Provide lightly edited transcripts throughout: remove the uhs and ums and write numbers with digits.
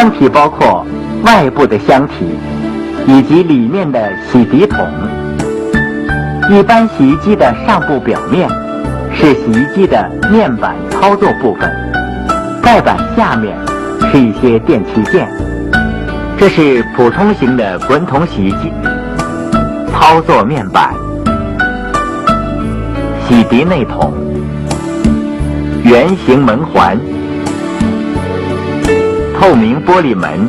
箱体包括外部的箱体以及里面的洗涤桶。一般洗衣机的上部表面是洗衣机的面板操作部分，盖板下面是一些电器件。这是普通型的滚筒洗衣机操作面板、洗涤内桶、圆形门环、透明玻璃门、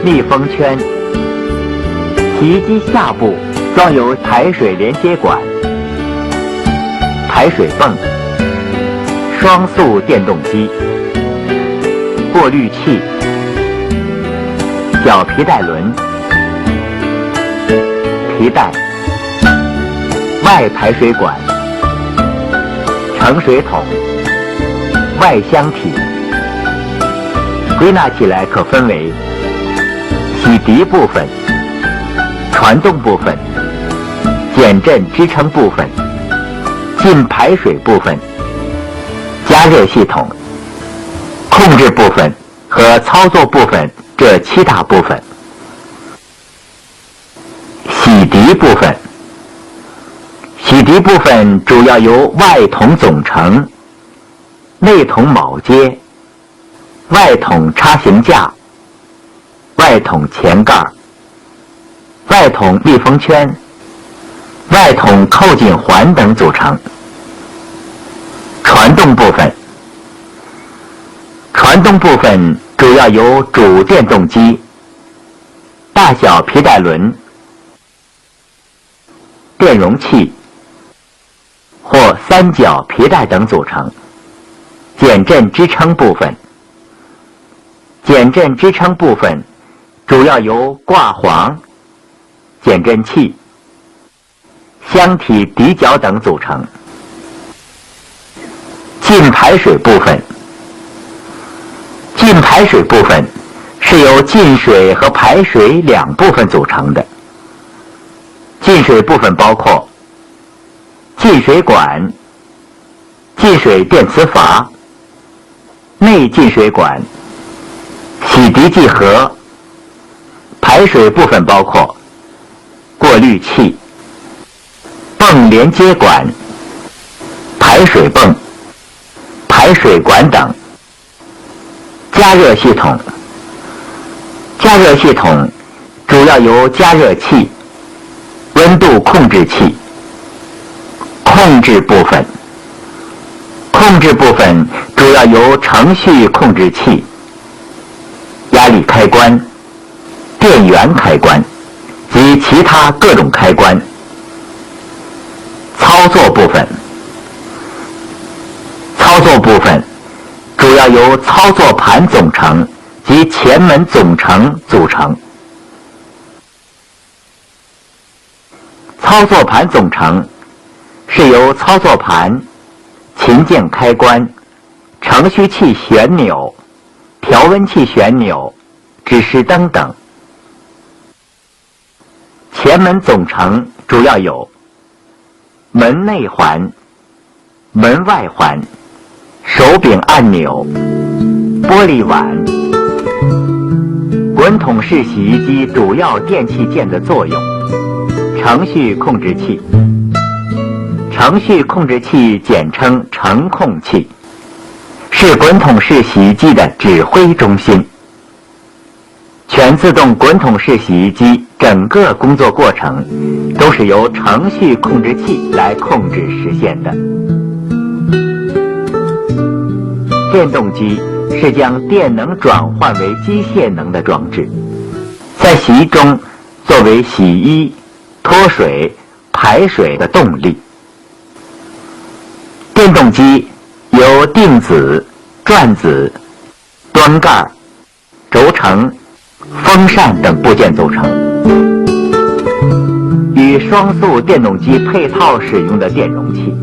密封圈。洗衣机下部装有排水连接管、排水泵、双速电动机、过滤器、小皮带轮、皮带、外排水管、盛水桶、外箱体。归纳起来可分为洗涤部分、传动部分、减震支撑部分、进排水部分、加热系统、控制部分和操作部分这7大部分。洗涤部分，洗涤部分主要由外筒总成、内筒铆接、外筒插行架、外筒前盖、外筒密封圈、外筒扣紧环等组成。传动部分，传动部分主要由主电动机、大小皮带轮、电容器或三角皮带等组成。减震支撑部分，减震支撑部分主要由挂簧、减震器、箱体底角等组成。进排水部分，进排水部分是由进水和排水两部分组成的。进水部分包括进水管、进水电磁阀、内进水管、洗涤剂盒。排水部分包括过滤器、泵连接管、排水泵、排水管等。加热系统，加热系统主要由加热器、温度控制器。控制部分，控制部分主要由程序控制器、压力开关、电源开关及其他各种开关。操作部分，操作部分主要由操作盘总成及前门总成组成。操作盘总成是由操作盘、琴键开关、程序器旋钮、调温器旋钮、指示灯等。前门总成主要有门内环、门外环、手柄按钮、玻璃碗。滚筒式洗衣机主要电器件的作用。程序控制器，程序控制器简称程控器，是滚筒式洗衣机的指挥中心。全自动滚筒式洗衣机整个工作过程都是由程序控制器来控制实现的。电动机是将电能转换为机械能的装置，在洗衣中作为洗衣、脱水、排水的动力。电动机由定子、转子、端盖、轴承、风扇等部件组成。与双速电动机配套使用的电容器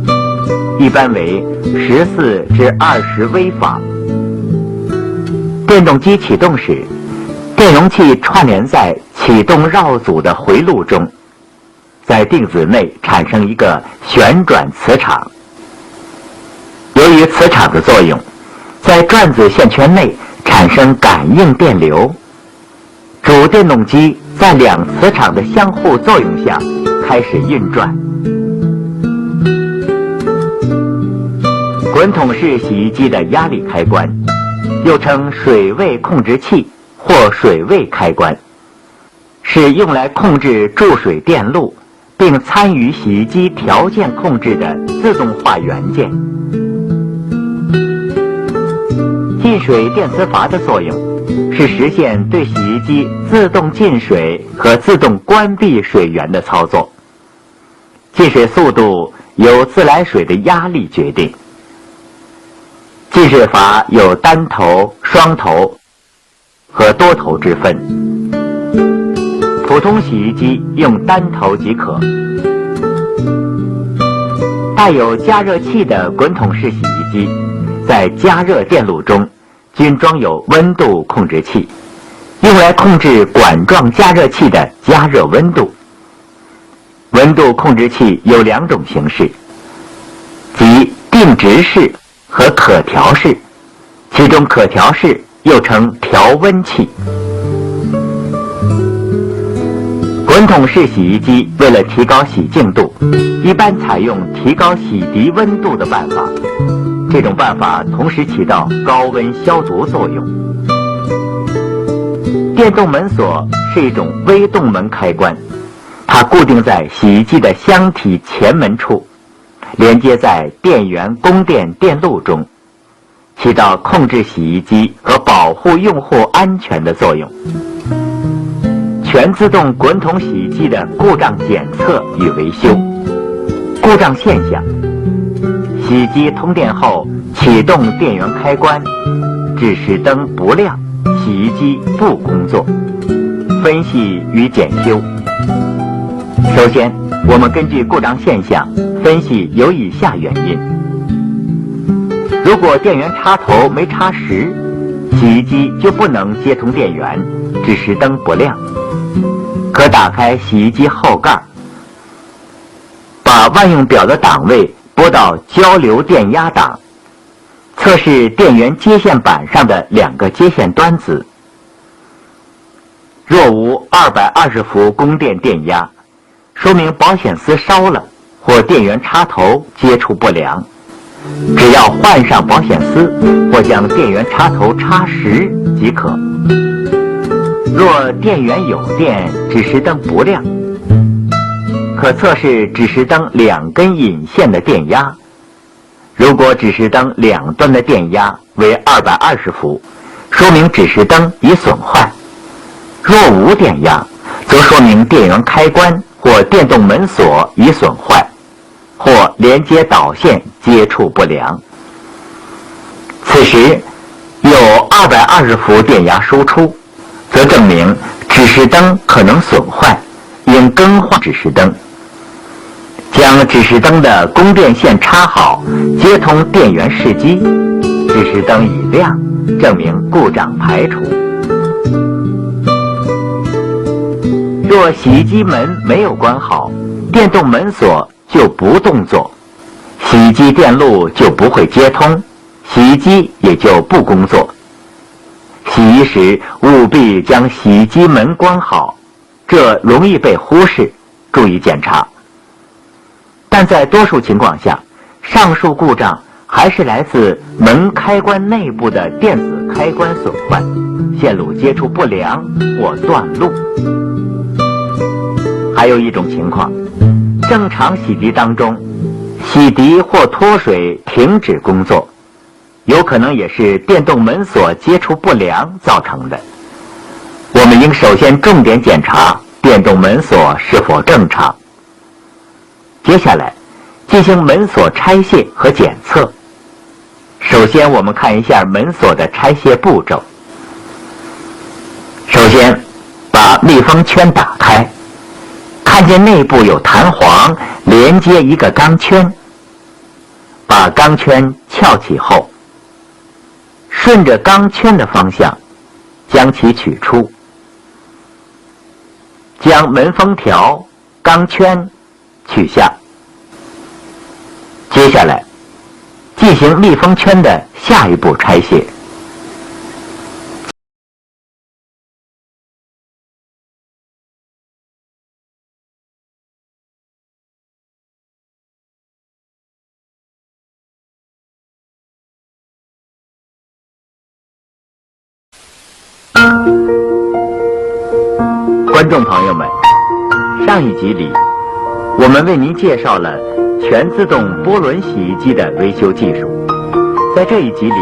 一般为14至20微法。电动机启动时，电容器串联在启动绕组的回路中，在定子内产生一个旋转磁场。由于磁场的作用，在转子线圈内产生感应电流，主电动机在两磁场的相互作用下开始运转。滚筒式洗衣机的压力开关又称水位控制器或水位开关，是用来控制注水电路并参与洗衣机条件控制的自动化元件。进水电磁阀的作用是实现对洗衣机自动进水和自动关闭水源的操作。进水速度由自来水的压力决定。进水阀有单头、双头和多头之分。普通洗衣机用单头即可。带有加热器的滚筒式洗衣机，在加热电路中均装有温度控制器，用来控制管状加热器的加热温度。温度控制器有两种形式，即定值式和可调式，其中可调式又称调温器。滚筒式洗衣机为了提高洗净度，一般采用提高洗涤温度的办法，这种办法同时起到高温消毒作用。电动门锁是一种微动门开关，它固定在洗衣机的箱体前门处，连接在电源供电电路中，起到控制洗衣机和保护用户安全的作用。全自动滚筒洗衣机的故障检测与维修。故障现象：洗衣机通电后启动电源开关，指示灯不亮，洗衣机不工作。分析与检修。首先，我们根据故障现象分析有以下原因。如果电源插头没插实，洗衣机就不能接通电源，指示灯不亮。可打开洗衣机后盖，把万用表的档位拨到交流电压档，测试电源接线板上的两个接线端子。若无220伏供电电压，说明保险丝烧了或电源插头接触不良，只要换上保险丝或将电源插头插实即可。若电源有电，指示灯不亮，可测试指示灯两根引线的电压。如果指示灯两端的电压为220伏，说明指示灯已损坏。若无电压，则说明电源开关或电动门锁已损坏，或连接导线接触不良。此时有220伏电压输出，则证明指示灯可能损坏，应更换指示灯。将指示灯的供电线插好，接通电源试机，指示灯已亮，证明故障排除。若洗衣机门没有关好，电动门锁就不动作，洗衣机电路就不会接通，洗衣机也就不工作。洗衣时务必将洗衣机门关好，这容易被忽视，注意检查。但在多数情况下，上述故障还是来自门开关内部的电子开关损坏、线路接触不良或断路。还有一种情况，正常洗涤当中，洗涤或脱水停止工作，有可能也是电动门锁接触不良造成的。我们应首先重点检查电动门锁是否正常。接下来进行门锁拆卸和检测。首先我们看一下门锁的拆卸步骤。首先把密封圈打开，看见内部有弹簧连接一个钢圈，把钢圈翘起后，顺着钢圈的方向将其取出，将门封条、钢圈取下。接下来进行密封圈的下一步拆卸。观众朋友们，上一集里，我们为您介绍了全自动波轮洗衣机的维修技术。在这一集里，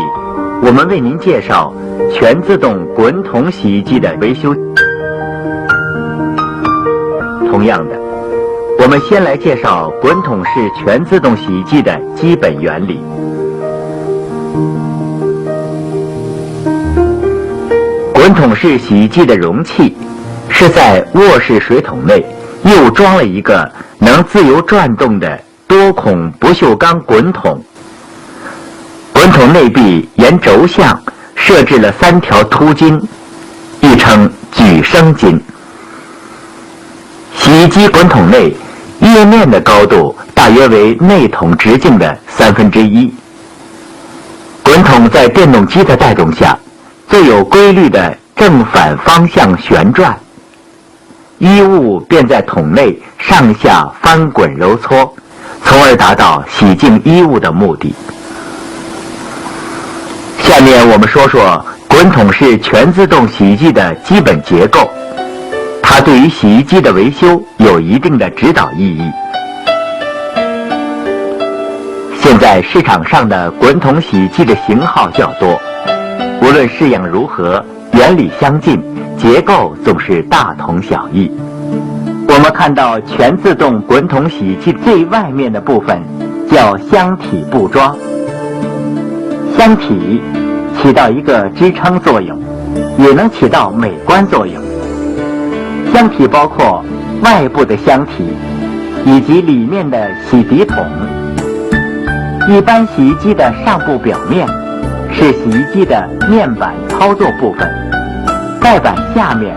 我们为您介绍全自动滚筒洗衣机的维修。同样的，我们先来介绍滚筒式全自动洗衣机的基本原理。滚筒式洗衣机的容器是在卧室水桶内又装了一个能自由转动的多孔不锈钢滚筒。滚筒内壁沿轴向设置了3条凸筋，亦称举升筋。洗衣机滚筒内液面的高度大约为内筒直径的1/3。滚筒在电动机的带动下，最有规律的正反方向旋转，衣物便在桶内上下翻滚揉搓，从而达到洗净衣物的目的。下面我们说说滚筒式全自动洗衣机的基本结构，它对于洗衣机的维修有一定的指导意义。现在市场上的滚筒洗衣机的型号较多，无论式样如何，原理相近，结构总是大同小异。我们看到全自动滚筒洗衣机最外面的部分叫箱体布桩，箱体起到一个支撑作用，也能起到美观作用。箱体包括外部的箱体以及里面的洗涤桶。一般洗衣机的上部表面是洗衣机的面板操作部分，盖板下面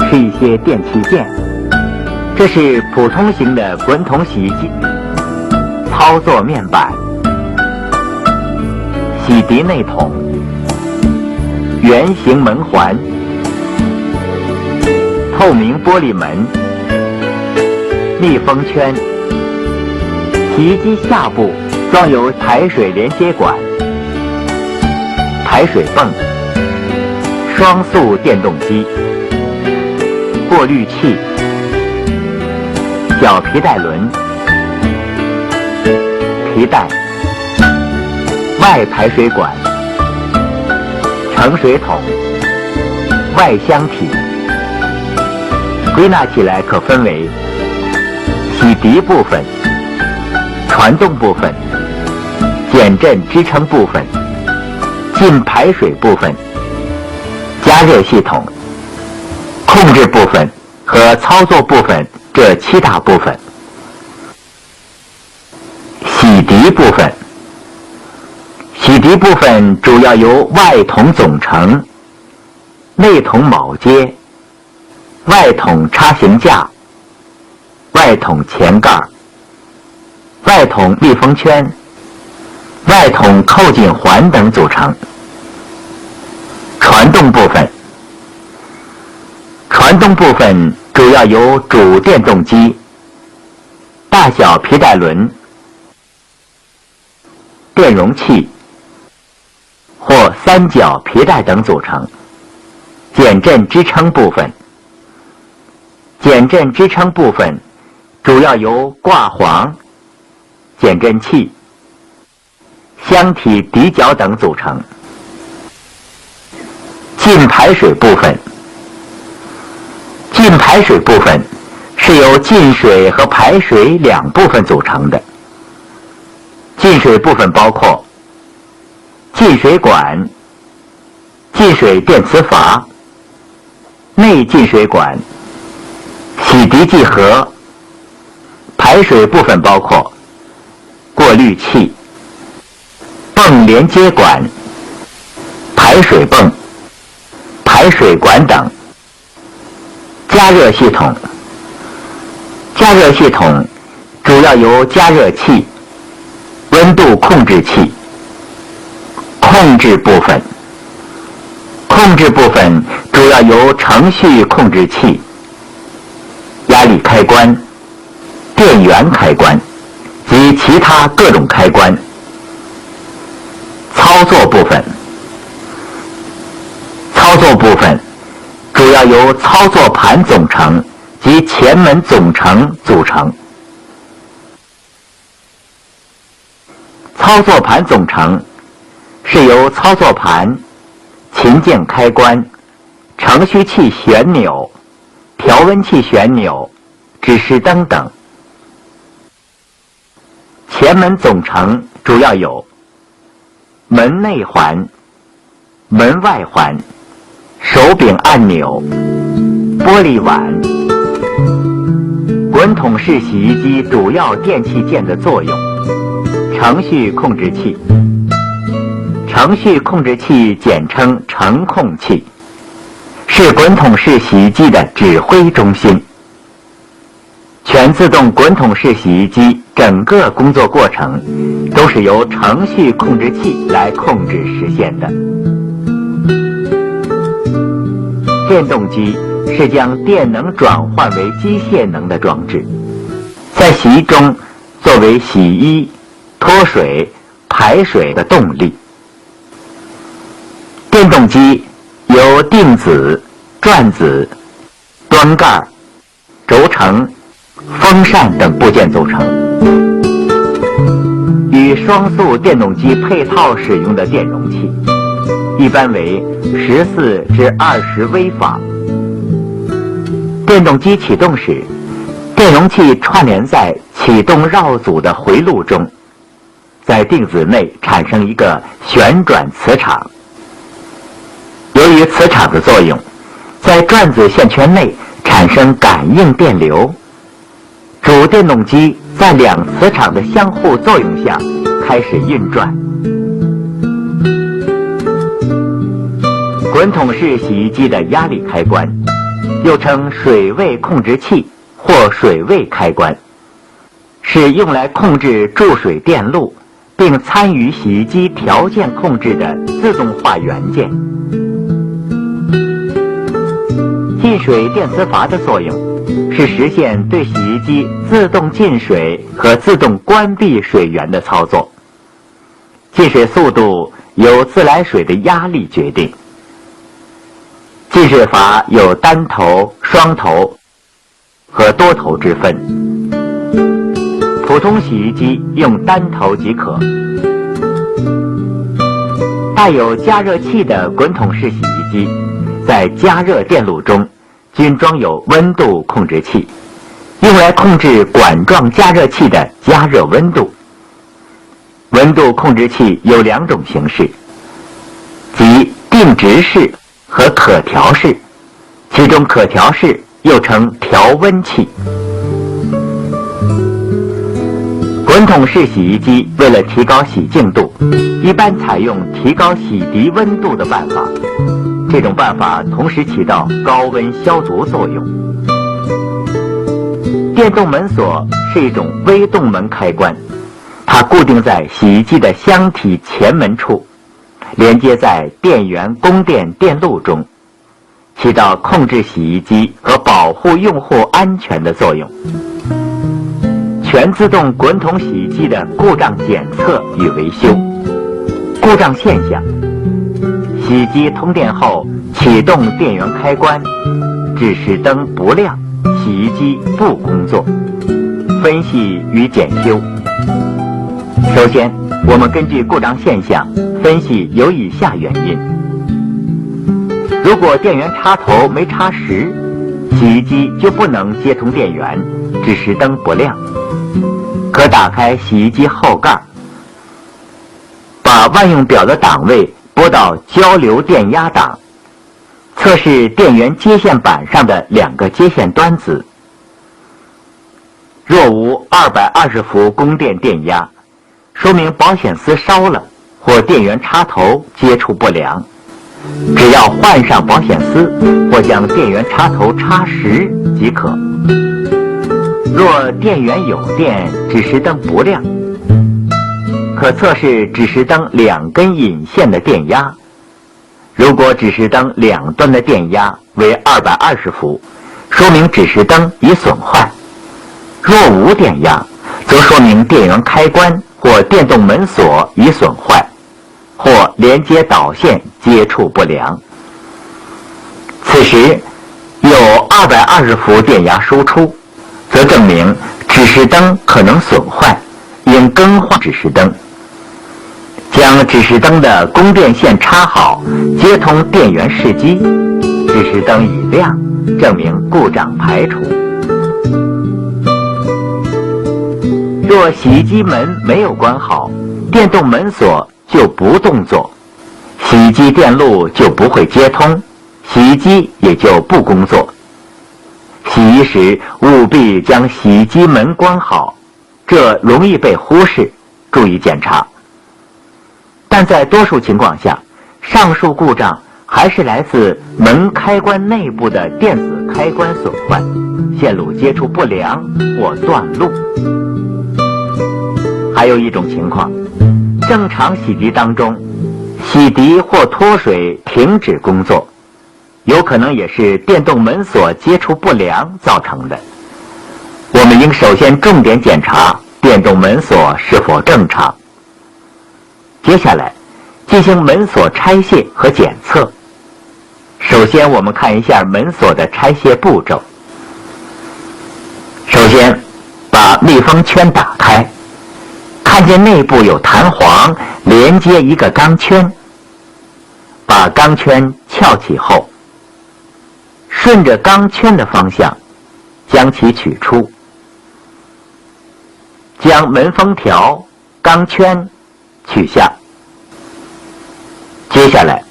是一些电器件。这是普通型的滚筒洗衣机操作面板、洗涤内桶、圆形门环、透明玻璃门、密封圈。洗衣机下部装有排水连接管、排水泵、双速电动机、过滤器、小皮带轮、皮带、外排水管、盛水桶、外箱体。归纳起来可分为洗涤部分、传动部分、减震支撑部分、进排水部分、加热系统、控制部分和操作部分这7大部分。洗涤部分，洗涤部分主要由外筒总成、内筒铆接、外筒插行架、外筒前盖、外筒密封圈、外筒扣紧环等组成。传动部分，传动部分主要由主电动机、大小皮带轮、电容器或3角皮带等组成。减震支撑部分，减震支撑部分主要由挂簧、减震器、箱体底角等组成。进排水部分，进排水部分是由进水和排水2部分组成的。进水部分包括进水管、进水电磁阀、内进水管、洗涤剂盒。排水部分包括过滤器、泵连接管、排水泵、排水管等。加热系统，加热系统主要由加热器、温度控制器。控制部分，控制部分主要由程序控制器、压力开关、电源开关及其他各种开关。操作部分，操作部分主要要由操作盘总成及前门总成组成。操作盘总成是由操作盘、琴键开关、程序器旋钮、调温器旋钮、指示灯等。前门总成主要有门内环、门外环、手柄按钮、玻璃碗。滚筒式洗衣机主要电器件的作用：程序控制器。程序控制器简称程控器，是滚筒式洗衣机的指挥中心。全自动滚筒式洗衣机整个工作过程都是由程序控制器来控制实现的。电动机是将电能转换为机械能的装置，在洗衣中作为洗衣、脱水、排水的动力。电动机由定子、转子、端盖、轴承、风扇等部件组成。与双速电动机配套使用的电容器，一般为14至20微法。电动机启动时，电容器串联在启动绕组的回路中，在定子内产生一个旋转磁场。由于磁场的作用，在转子线圈内产生感应电流，主电动机在两磁场的相互作用下开始运转。滚筒式洗衣机的压力开关又称水位控制器或水位开关，是用来控制注水电路并参与洗衣机条件控制的自动化元件。进水电磁阀的作用是实现对洗衣机自动进水和自动关闭水源的操作。进水速度由自来水的压力决定。进水阀有单头、双头和多头之分。普通洗衣机用单头即可。带有加热器的滚筒式洗衣机，在加热电路中均装有温度控制器，用来控制管状加热器的加热温度。温度控制器有两种形式，即定值式和可调式，其中可调式又称调温器。滚筒式洗衣机为了提高洗净度，一般采用提高洗涤温度的办法，这种办法同时起到高温消毒作用。电动门锁是一种微动门开关，它固定在洗衣机的箱体前门处，连接在电源供电电路中，起到控制洗衣机和保护用户安全的作用。全自动滚筒洗衣机的故障检测与维修。故障现象：洗衣机通电后启动电源开关，指示灯不亮，洗衣机不工作。分析与检修。首先，我们根据故障现象分析有以下原因。如果电源插头没插实，洗衣机就不能接通电源，指示灯不亮。可打开洗衣机后盖，把万用表的档位拨到交流电压档，测试电源接线板上的两个接线端子。若无220伏供电电压，说明保险丝烧了或电源插头接触不良。只要换上保险丝或将电源插头插实即可。若电源有电，指示灯不亮，可测试指示灯两根引线的电压。如果指示灯两端的电压为220伏，说明指示灯已损坏。若无电压，则说明电源开关或电动门锁已损坏，或连接导线接触不良。此时220伏电压输出，则证明指示灯可能损坏，应更换指示灯。将指示灯的供电线插好，接通电源试机，指示灯已亮，证明故障排除。若洗衣机门没有关好，电动门锁就不动作，洗衣机电路就不会接通，洗衣机也就不工作。洗衣时务必将洗衣机门关好，这容易被忽视，注意检查。但在多数情况下，上述故障还是来自门开关内部的电子开关损坏、线路接触不良或断路。还有一种情况，正常洗涤当中，洗涤或脱水停止工作，有可能也是电动门锁接触不良造成的。我们应首先重点检查电动门锁是否正常。接下来进行门锁拆卸和检测。首先我们看一下门锁的拆卸步骤。首先把密封圈打开，看见内部有弹簧连接一个钢圈，把钢圈翘起后，顺着钢圈的方向将其取出，将门封条、钢圈取下。接下来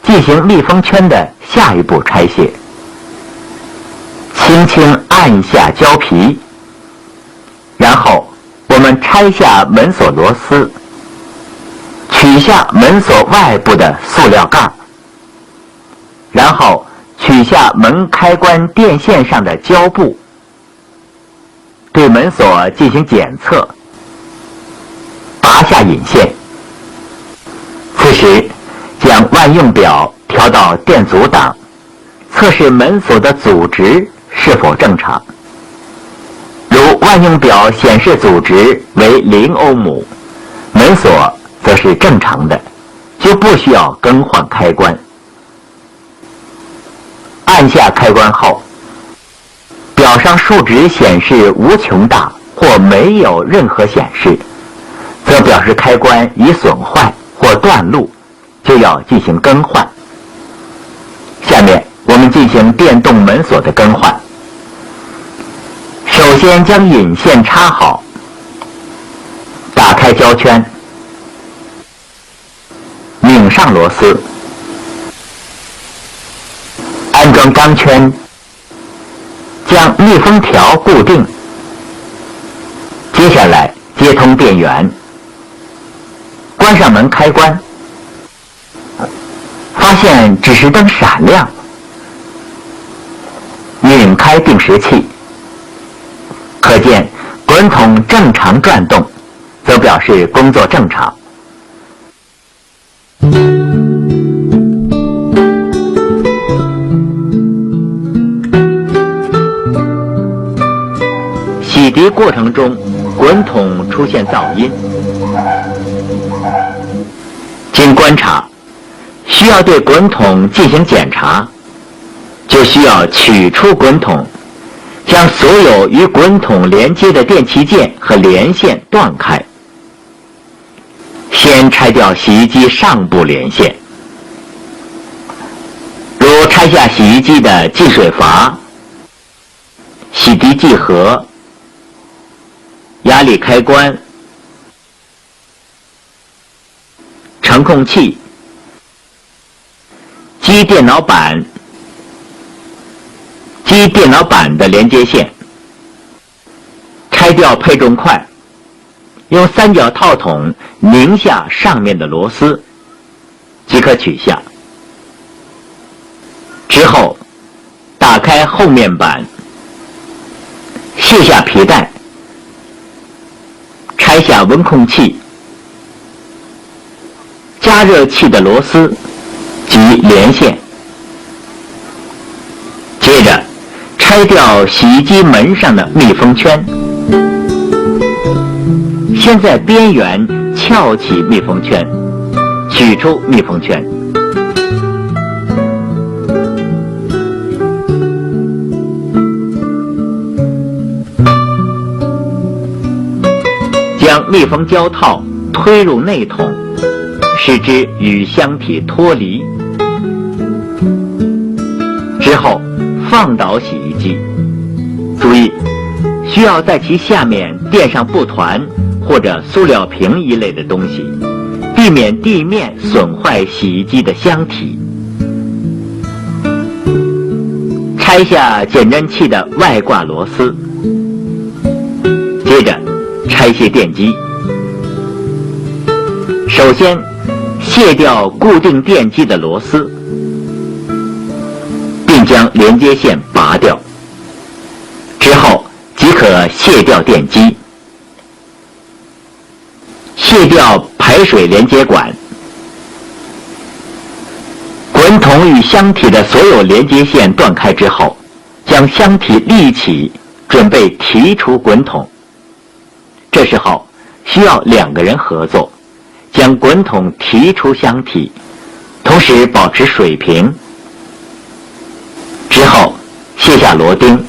进行密封圈的下一步拆卸，轻轻按下胶皮，然后我们拆下门锁螺丝，取下门锁外部的塑料盖，然后取下门开关电线上的胶布，对门锁进行检测，拔下引线。此时将万用表调到电阻档，测试门锁的阻值是否正常。如万用表显示阻值为0欧姆，门锁则是正常的，就不需要更换开关。按下开关后，表上数值显示无穷大或没有任何显示，则表示开关已损坏或断路，就要进行更换。下面我们进行电动门锁的更换。首先将引线插好，打开胶圈，拧上螺丝，安装钢圈，将密封条固定。接下来接通电源，关上门开关，发现指示灯闪亮，拧开定时器，可见滚筒正常转动，则表示工作正常。洗涤过程中，滚筒出现噪音，经观察，需要对滚筒进行检查，就需要取出滚筒，将所有与滚筒连接的电器件和连线断开。先拆掉洗衣机上部连线，如拆下洗衣机的进水阀、洗涤剂盒、压力开关、程控器、机电脑板的连接线，拆掉配重块，用三角套筒拧下上面的螺丝，即可取下。之后打开后面板，卸下皮带，拆下温控器、加热器的螺丝及连线，接着拆掉洗衣机门上的密封圈，先在边缘翘起密封圈，取出密封圈，密封胶套推入内筒，使之与箱体脱离。之后放倒洗衣机，注意需要在其下面垫上布团或者塑料瓶一类的东西，避免地面损坏洗衣机的箱体。拆下减震器的外挂螺丝，接着拆卸电机。首先卸掉固定电机的螺丝，并将连接线拔掉，之后即可卸掉电机。卸掉排水连接管，滚筒与箱体的所有连接线断开之后，将箱体立起，准备提出滚筒。这时候需要2个人合作，将滚筒提出箱体，同时保持水平。之后卸下螺钉，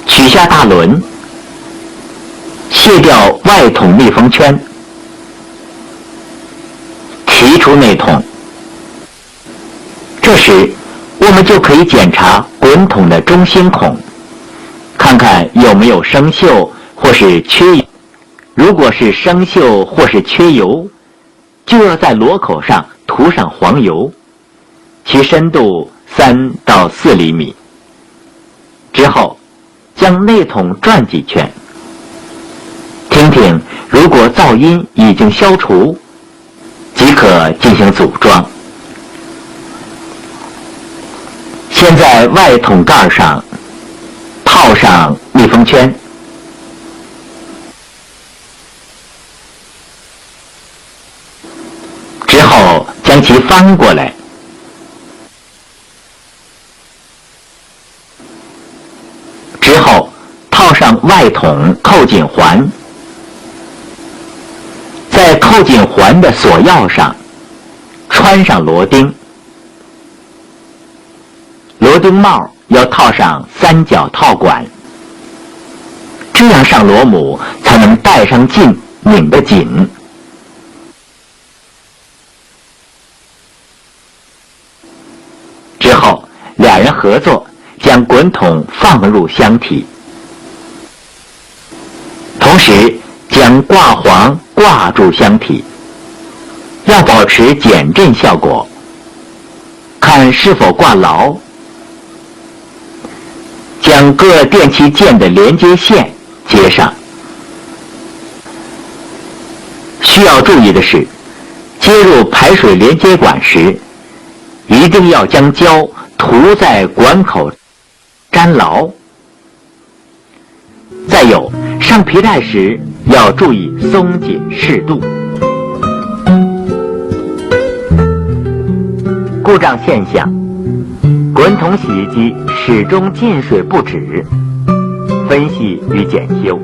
取下大轮，卸掉外筒密封圈，提出内筒。这时我们就可以检查滚筒的中心孔，看看有没有生锈或是缺油。如果是生锈或是缺油，就要在螺口上涂上黄油，其深度3到4厘米。之后将内筒转几圈，听听如果噪音已经消除，即可进行组装。先在外筒盖上套上密封圈，之后将其翻过来，之后套上外筒扣紧环，在扣紧环的锁钥上穿上螺钉，螺钉帽要套上3角套管，这样上螺母才能带上劲，拧得紧。之后2人合作，将滚筒放入箱体，同时将挂簧挂住箱体，要保持减震效果，看是否挂牢。将各电器件的连接线接上。需要注意的是，接入排水连接管时，一定要将胶涂在管口粘牢。再有，上皮带时要注意松紧适度。故障现象：滚筒洗衣机始终进水不止，分析与检修。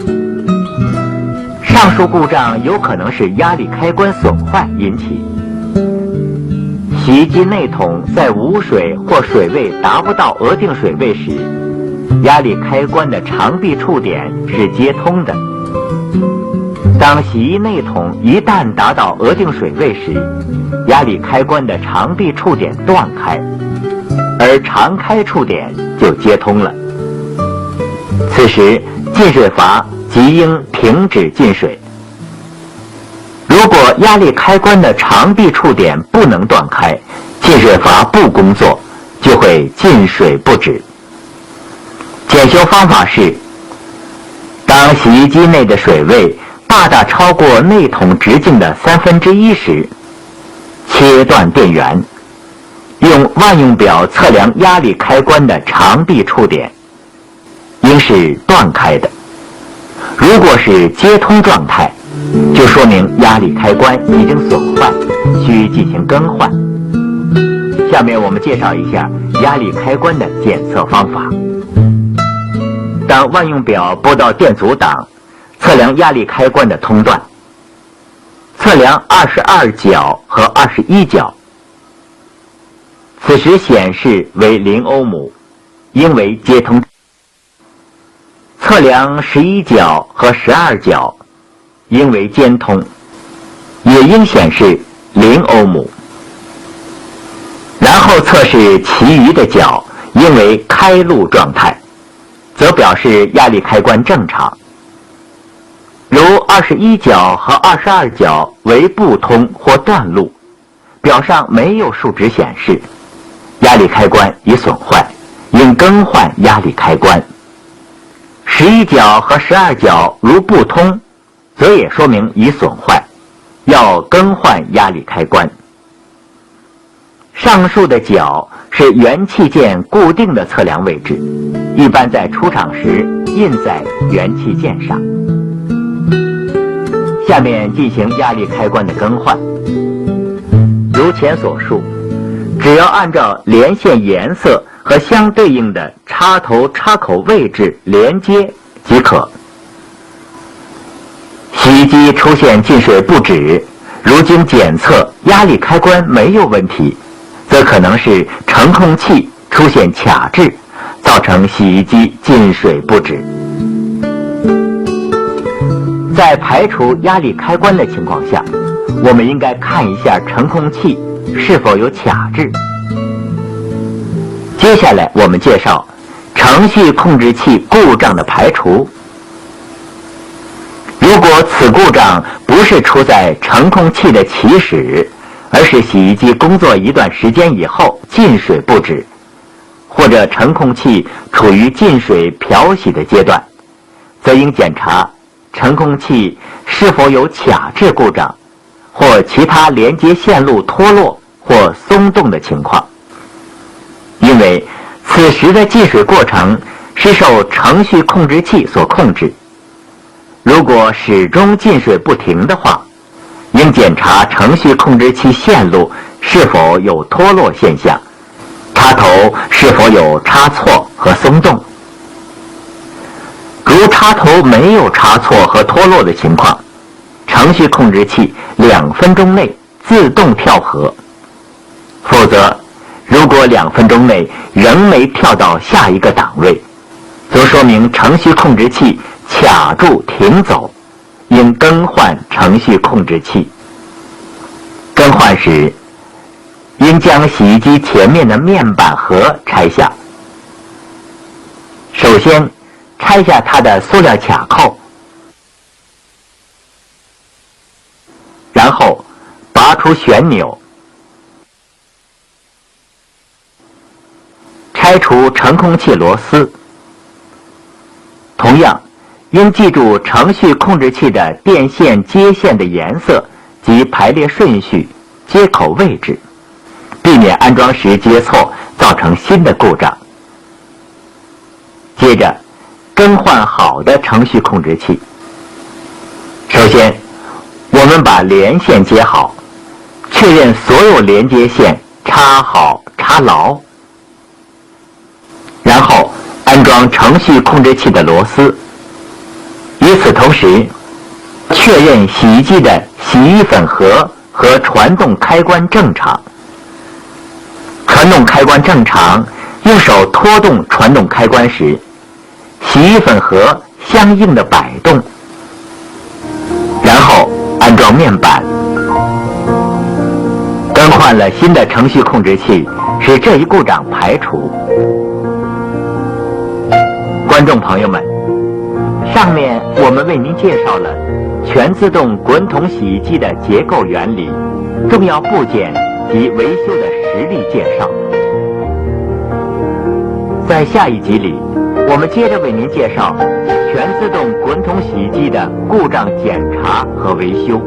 上述故障有可能是压力开关损坏引起。洗衣机内筒在无水或水位达不到额定水位时，压力开关的长臂触点是接通的。当洗衣内筒一旦达到额定水位时，压力开关的长臂触点断开，而长开触点就接通了。此时进水阀即应停止进水。如果压力开关的长臂触点不能断开，进水阀不工作，就会进水不止。检修方法是：当洗衣机内的水位大大超过内筒直径的1/3时，切断电源，用万用表测量压力开关的长臂触点，应是断开的。如果是接通状态，就说明压力开关已经损坏，需进行更换。下面我们介绍一下压力开关的检测方法。当万用表拨到电阻档，测量压力开关的通段，测量22角和21角，此时显示为0欧姆，应为接通。测测量11角和12角，应为尖通，也应显示0欧姆。然后测试其余的角，应为开路状态，则表示压力开关正常。如21角和22角为不通或断路，表上没有数值显示，压力开关已损坏，应更换压力开关。11角和12角如不通，则也说明已损坏，要更换压力开关。上述的角是元器件固定的测量位置，一般在出厂时印在元器件上。下面进行压力开关的更换。如前所述，只要按照连线颜色和相对应的插头插口位置连接即可。洗衣机出现进水不止，如经检测压力开关没有问题，则可能是程控器出现卡滞，造成洗衣机进水不止。在排除压力开关的情况下，我们应该看一下程控器是否有卡滞。接下来我们介绍程序控制器故障的排除。如果此故障不是出在程控器的起始，而是洗衣机工作一段时间以后进水不止，或者程控器处于进水漂洗的阶段，则应检查程控器是否有卡滞故障，或其他连接线路脱落或松动的情况。因为此时的进水过程是受程序控制器所控制，如果始终进水不停的话，应检查程序控制器线路是否有脱落现象，插头是否有差错和松动。如插头没有差错和脱落的情况，程序控制器2分钟内自动跳合。否则，如果2分钟内仍没跳到下一个档位，则说明程序控制器卡住停走，应更换程序控制器。更换时，应将洗衣机前面的面板盒拆下。首先拆下它的塑料卡扣，然后拔出旋钮，拆除程控器螺丝。同样，应记住程序控制器的电线接线的颜色及排列顺序、接口位置，避免安装时接错，造成新的故障。接着更换好的程序控制器。首先，我们把连线接好，确认所有连接线插好插牢，然后安装程序控制器的螺丝。与此同时，确认洗衣机的洗衣粉盒和传动开关正常。传动开关正常，用手拖动传动开关时，洗衣粉盒相应的摆动，然后安装面板。更换了新的程序控制器，使这一故障排除。观众朋友们，上面我们为您介绍了全自动滚筒洗衣机的结构原理、重要部件及维修的实例介绍。在下一集里，我们接着为您介绍全自动滚筒洗衣机的故障检查和维修。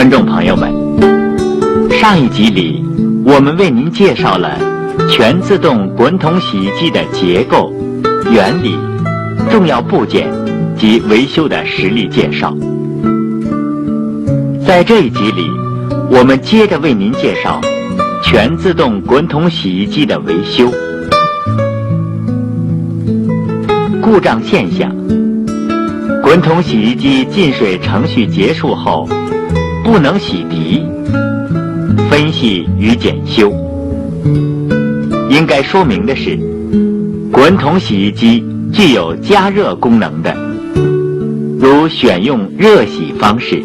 观众朋友们，上一集里我们为您介绍了全自动滚筒洗衣机的结构、原理、重要部件及维修的实例介绍。在这一集里，我们接着为您介绍全自动滚筒洗衣机的维修。故障现象：滚筒洗衣机进水程序结束后不能洗涤，分析与检修。应该说明的是，滚筒洗衣机具有加热功能的，如选用热洗方式，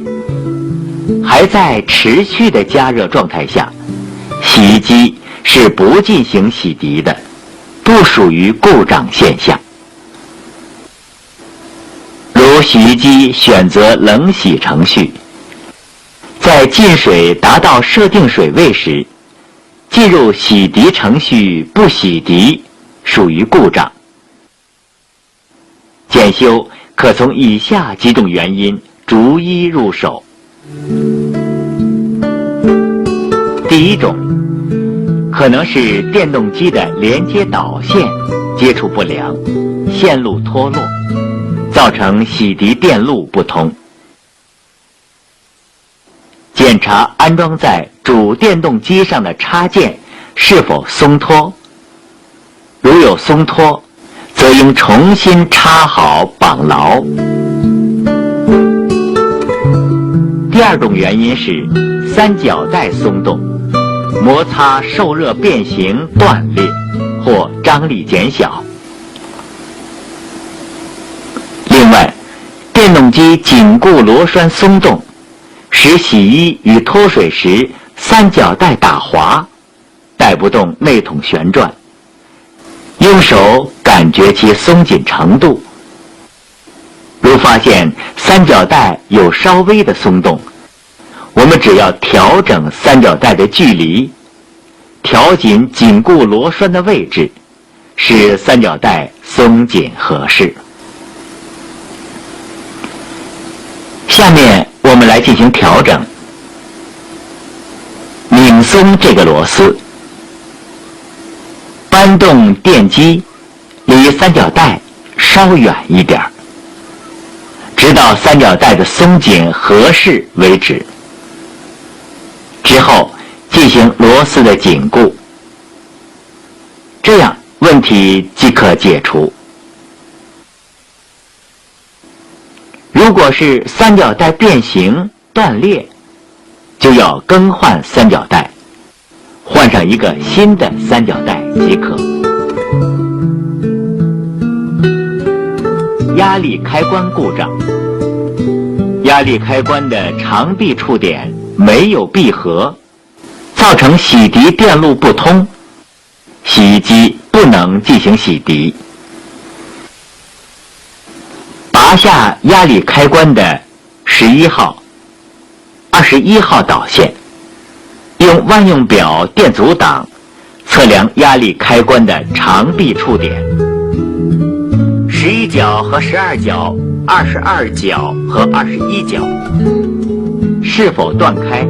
还在持续的加热状态下，洗衣机是不进行洗涤的，不属于故障现象。如洗衣机选择冷洗程序，在进水达到设定水位时，进入洗涤程序不洗涤，属于故障。检修可从以下几种原因逐一入手。第一种，可能是电动机的连接导线接触不良，线路脱落，造成洗涤电路不通。检查安装在主电动机上的插件是否松脱，如有松脱，则应重新插好绑牢。第二种原因是三角带松动，摩擦受热变形断裂或张力减小。另外，电动机紧固螺栓松动，使洗衣与脱水时三角带打滑，带不动内筒旋转，用手感觉其松紧程度。如发现三角带有稍微的松动，我们只要调整三角带的距离，调紧紧固螺栓的位置，使三角带松紧合适。下面我们来进行调整。拧松这个螺丝，搬动电机离三角带稍远一点，直到三角带的松紧合适为止。之后进行螺丝的紧固，这样问题即可解除。如果是三角带变形断裂，就要更换三角带，换上一个新的三角带即可。压力开关故障，压力开关的长臂触点没有闭合，造成洗涤电路不通，洗衣机不能进行洗涤。拔下压力开关的11号、21号导线，用万用表电阻档测量压力开关的长臂触点，11角和12角、22角和21角是否断开。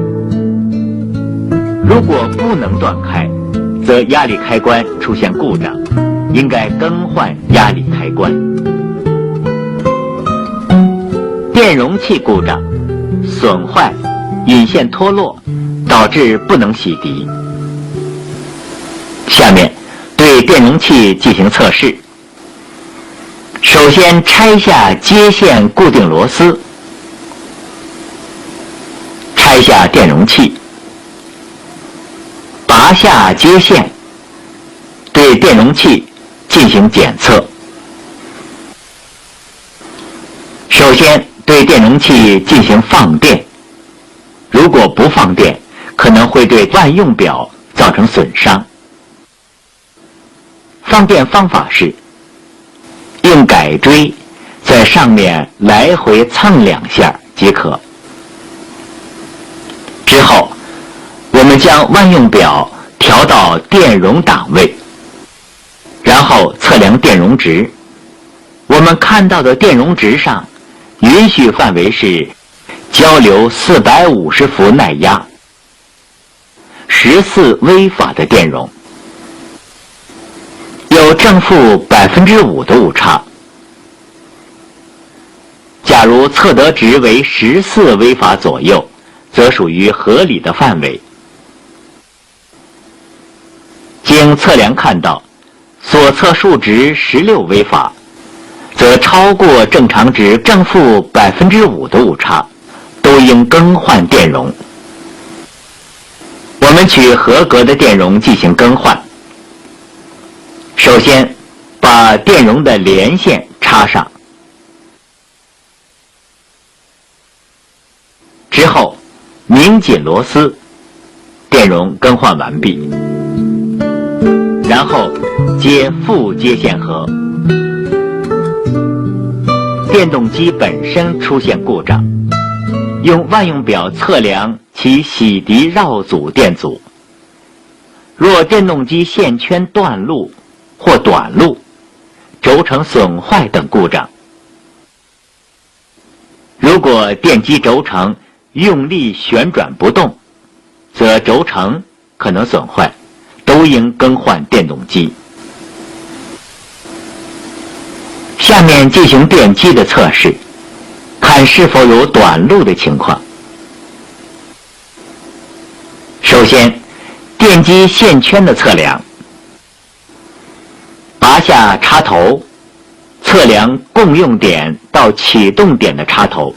如果不能断开，则压力开关出现故障，应该更换压力开关。电容器故障、损坏、引线脱落，导致不能洗涤。下面对电容器进行测试。首先拆下接线固定螺丝，拆下电容器，拔下接线，对电容器进行检测。首先对电容器进行放电，如果不放电，可能会对万用表造成损伤。放电方法是用改锥在上面来回蹭2下即可。之后我们将万用表调到电容档位，然后测量电容值。我们看到的电容值上允许范围是交流450伏耐压，14微法的电容，有正负5%的误差。假如测得值为14微法左右，则属于合理的范围。经测量看到，所测数值16微法，则超过正常值正负5%的误差，都应更换电容。我们取合格的电容进行更换。首先，把电容的连线插上，之后拧紧螺丝，电容更换完毕。然后接副接线盒，电动机本身出现故障，用万用表测量其洗涤绕阻电阻。若电动机线圈断路或短路、轴承损坏等故障，如果电机轴承用力旋转不动，则轴承可能损坏，都应更换电动机。下面进行电机的测试，看是否有短路的情况。首先，电机线圈的测量，拔下插头，测量共用点到启动点的插头，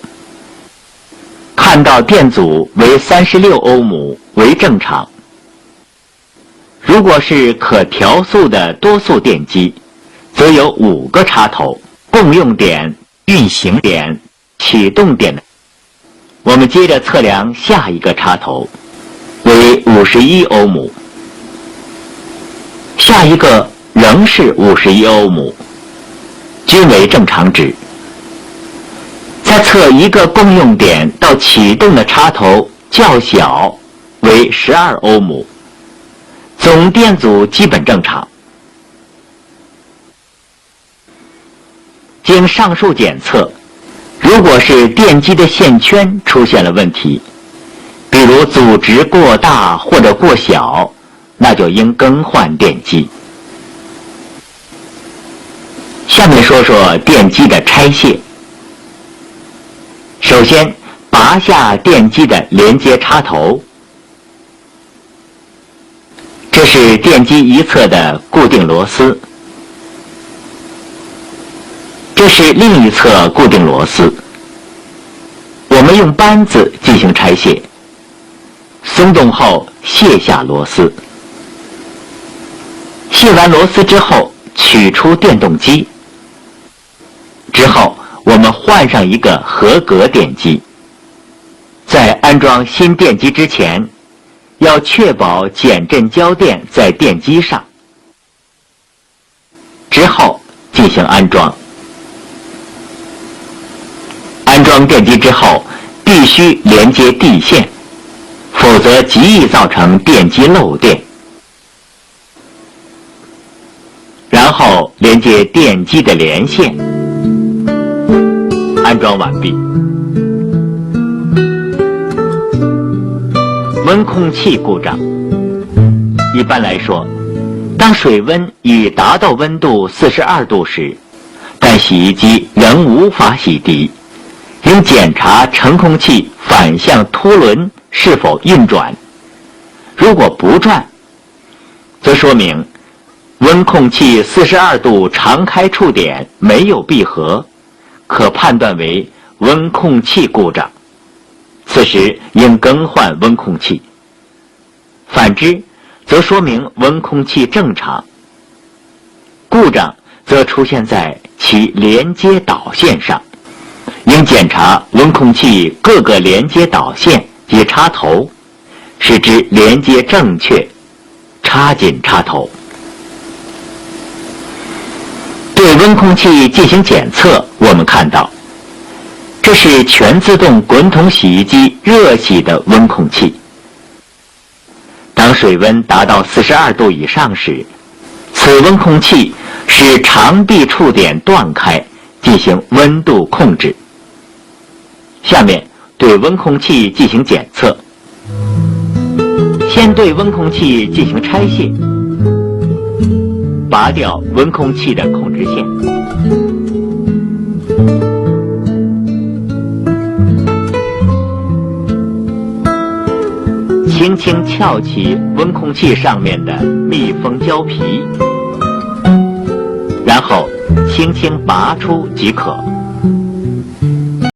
看到电阻为36欧姆为正常。如果是可调速的多速电机，则有5个插头，共用点、运行点、启动点。我们接着测量下一个插头，为51欧姆，下一个仍是51欧姆，均为正常值。再测一个共用点到启动的插头较小，为12欧姆，总电阻基本正常。经上述检测，如果是电机的线圈出现了问题，比如阻值过大或者过小，那就应更换电机。下面说说电机的拆卸。首先，拔下电机的连接插头，这是电机一侧的固定螺丝，这是另一侧固定螺丝。我们用扳子进行拆卸，松动后卸下螺丝。卸完螺丝之后，取出电动机。之后，我们换上一个合格电机。在安装新电机之前，要确保减震交电在电机上。之后进行安装。安装电机之后，必须连接地线，否则极易造成电机漏电。然后连接电机的连线。安装完毕。温控器故障，一般来说，当水温已达到温度42度时，但洗衣机仍无法洗涤，应检查程控器反向凸轮是否运转。如果不转，则说明温控器42度常开触点没有闭合，可判断为温控器故障。此时应更换温控器。反之，则说明温控器正常。故障则出现在其连接导线上，应检查温控器各个连接导线及插头，使之连接正确，插紧插头。对温控器进行检测，我们看到，这是全自动滚筒洗衣机热洗的温控器。当水温达到42度以上时，此温控器使长臂触点断开，进行温度控制。下面对温空气进行检测。先对温空气进行拆卸，拔掉温空气的控制线。轻轻翘起温空气上面的密封胶皮，然后轻轻拔出即可。